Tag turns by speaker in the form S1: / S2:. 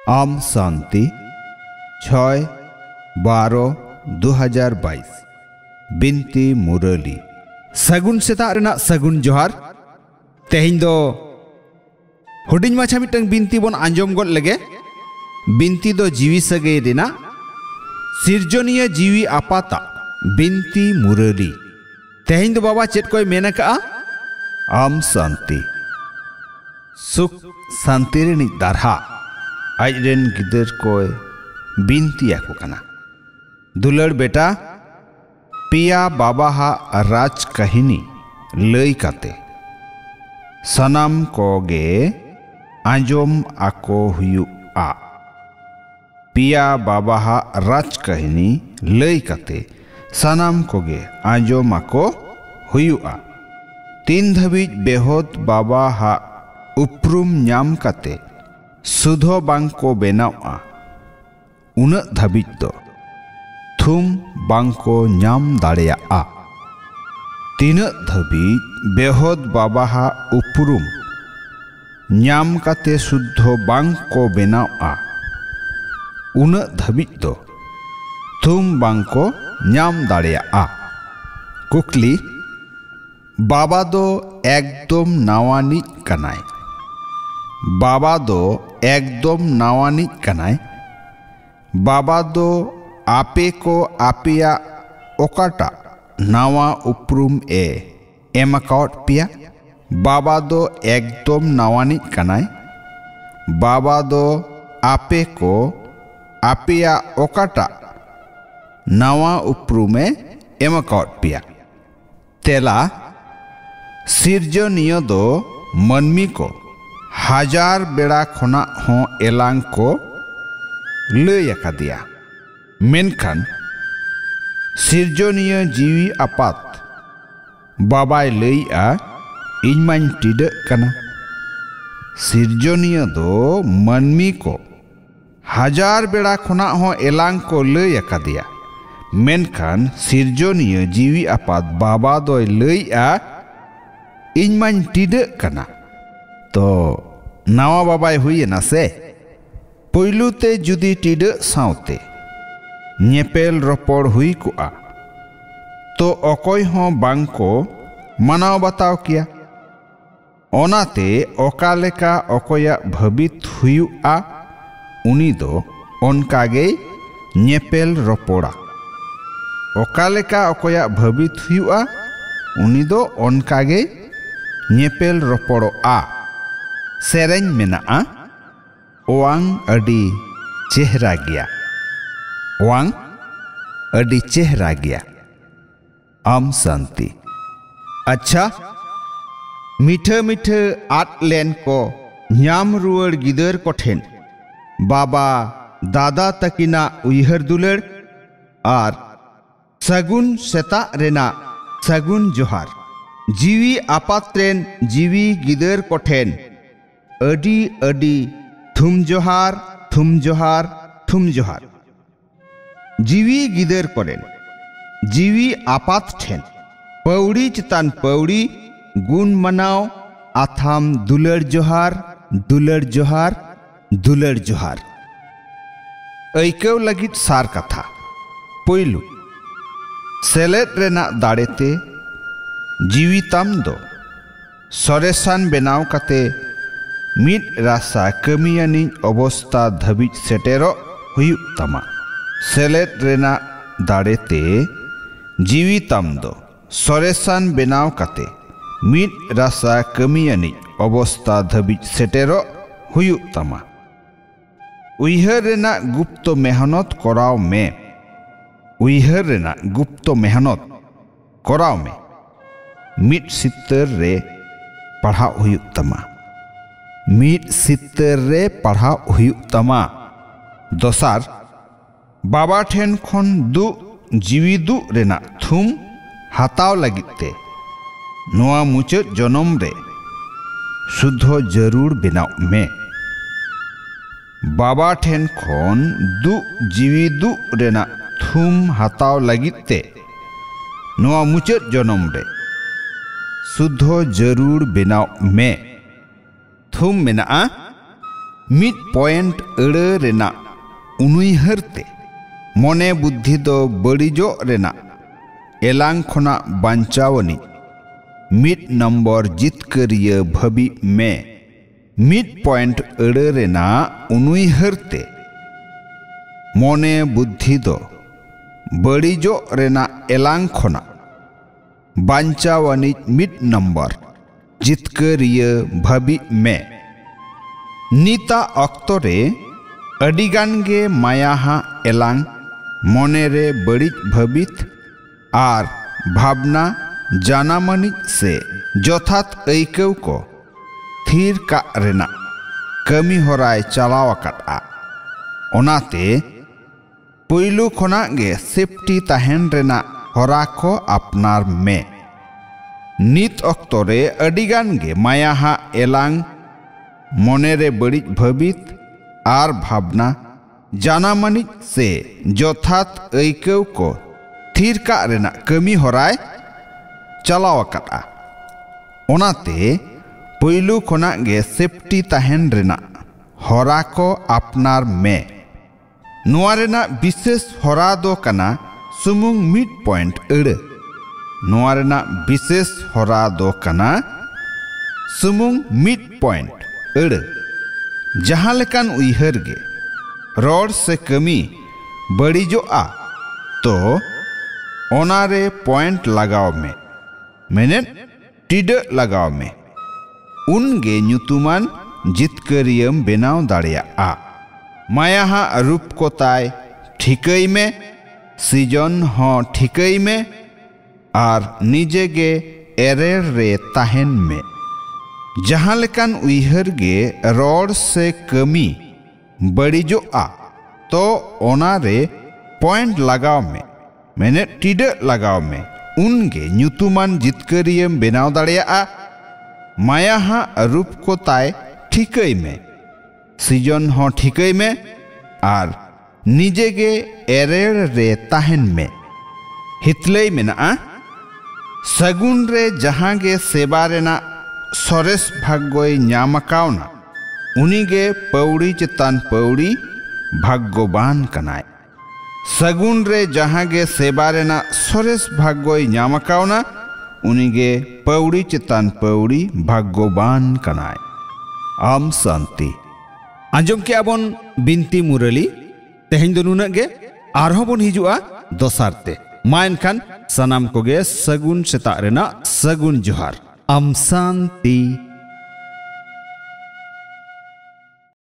S1: आम शांति 6/12/2022 बिनती मुरली सगुन सेता रेना सगुन जोहार तेहिं दो हुडिंग माछा मिटंग बिनती बोन आंजोम गोद लगे बिनती दो जीवी सगे रेना सिरजोनिया जीवी आपाता बिनती मुरली तेहिं दो बाबा चेत कोई मेना का आम शांति सुख शांति रेनी दारहा आजरेन गिदर कोय बिनती आको कना दुलड़ बेटा पिया बाबा हा राज कहिनी लई काते सनाम कोगे आंजोम आको हुयुआ पिया बाबा हा राज कहिनी लई काते सनाम कोगे आंजोम आको हुयुआ तीन धबीज बेहोद बाबा हा उपरुम न्याम काते सुधो बांको बेनावा उन धबीज दो थुम बांको न्याम दाड़ेया तीन धबीज बेहोद बाबा हा उपरुम न्याम काते सुधो बांको बेनावा उन धबीज दो थुम बांको न्याम दाड़ेया कुकली बाबा दो एकदम नावानी कनाय बाबा दो एकदम नावानी कनाय बाबा दो आपे को आपेया ओकाटा नावा उपरुम एमकाउट पिया बाबा दो एकदम नावानी कनाय बाबा दो आपे को आपेया ओकाटा नावा उपरुमे एमकाउट पिया तेला सिरजनिया दो मनमी को हजार बेड़ा खोना हो एलांग को लय दिया मेनखान सिरजनिया जीवी आपात बाबाय लयआ इनमाइन टिडे कना सिरजनिया दो मनमी को हजार बेड़ा खोना हो एलांग को लय दिया मेनखान सिरजनिया जीवी आपात बाबा दो लयआ इनमाइन टिडे कना तो नावा बाबाय हुई ना से पुलुते जुदी टिडे साउते नेपेल रोपड़ हुई कुआ तो अकोय हो बांको मनाव बताव किया ओनाते ओकालेका अकोया भबित हुआ उनी दो ओनकागे नेपेल रोपड़ा ओकालेका अकोया भबित हुआ उनी दो ओनकागे नेपेल रोपड़ो सेरेंज मेना ओवांग अडी चेहरा गया ओवांग अडी चेहरा गया आम शांति अच्छा मीठे मीठे आट लेन को न्याम रुअड़ गिदर कोठेन बाबा दादा तकिना उयहर दुलड़ आर सगुन सेता रेना सगुन जोहार जीवी आपात्रेन जीवी गिदर कोठेन अडी अडी थुम जोहार थुम जोहार थुम जोहार जीवी गिदर कोरेन जीवी आपात ठेन पौड़ी चितान पौड़ी गुण मनाव आथाम दुलड़ जोहार दुलड़ जोहार दुलड़ जोहार ऐकव लगित सार कथा पोइलु सेलेट रेना दाड़ेते जीविताम दो सरेसान बेनाव काते मिट रासा कमियानी अवस्था धबिज सेटेरो हुयुक तमा सेलेट रेना दाड़ेते जीविताम दो सरेसान बेनाव काते मिट रासा कमियानी अवस्था धबिज सेटेरो हुयुक तमा उयहर रेना गुप्त मेहनत कराव में उयहर रेना गुप्त मेहनत कराव में मिट सितर रे पढ़ा हुयुक तमा मिट सितर रे पढ़ा हुयुक तमा दोसार बाबा ठेन खन दु जीवी दु रेना थुम हाताव लगिते नोआ मुचाद जनम रे शुद्धो जरूर बेनाव में बाबा ठेन खन दु जीवी दु रेना थुम हाताव लगिते नोआ मुचाद जनम रे शुद्धो जरूर बेनाव में थुम मेना मिट पॉइंट अड़े रेना उनुइहरते मने बुद्धि दो बड़िजो रेना एलांग खोना बांचावनी मिट नंबर जितकरिया भबी में मिट पॉइंट अड़े रेना उनुइहरते मने बुद्धि दो बड़िजो रेना एलांग खोना बांचावनी मिट नंबर जितकरिया भबी में नीता अक्तरे अडिगान गे मायाहा एलांग मोनेरे बड़िज भबित आर भावना जानामनिज से जथात ऐकव को थीर का रेना कमी होराय चलावकाटा ओनाते पुइलु खोना गे सेफ्टी ताहेन रेना होरा को अपनार में नित अक्तरे अडिगान गे मायाहा एलांग मोनेरे बड़िज भबित आर भावना जानामनिज से जथात ऐकव को थीर का रेना कमी होराय चलावकाटा ओनाते पुइलु खोना गे सेफ्टी ताहेन रेना होरा को अपनार में नुआ रेना विशेष होरा दो कना सुमुंग मिड पॉइंट अड़े नुआ रेना विशेष होरा दो कना सुमुंग मिड पॉइंट अड़े जहां लेकान उइहर गे रोड से कमी बड़िजोआ तो ओनारे पॉइंट लगाव में मैंने टिड लगाव में उनगे न्युतुमान जितकरियम बेनाव दाड़िया मायाहा रूप को ताय ठिकई में सीजन हो ठिकई में आर निजे गे एरेर रे ताहेन में जहां लेकान उइहर गे रोड से कमी बड़िजोआ तो ओनारे पॉइंट लगाव में मैंने टिड लगाव में उनगे न्युतुमान जितकरियम बेनाव दाड़िया मायाहा रूप को ताय ठिकई में सीजन हो ठिकई में आर निजे गे एरेर रे ताहेन में हितलई मेना सगुन रे जहां गे सेबा रेना सरेस भाग्योय न्यामकावना उनीगे पौड़ी चितान पौड़ी भाग्यवान कनाय सगुन रे जहां गे सेबा रेना सरेस भाग्योय न्यामकावना उनीगे पौड़ी चितान पौड़ी भाग्यवान कनाय आम शांति आंजम के आबन बिनती मुरली तेहेन दो नुना गे आरहों बन हिजुआ दोसारते मा एनखान सनाम कोगे सगुन सेता रेना सगुन जोहार आम शांति।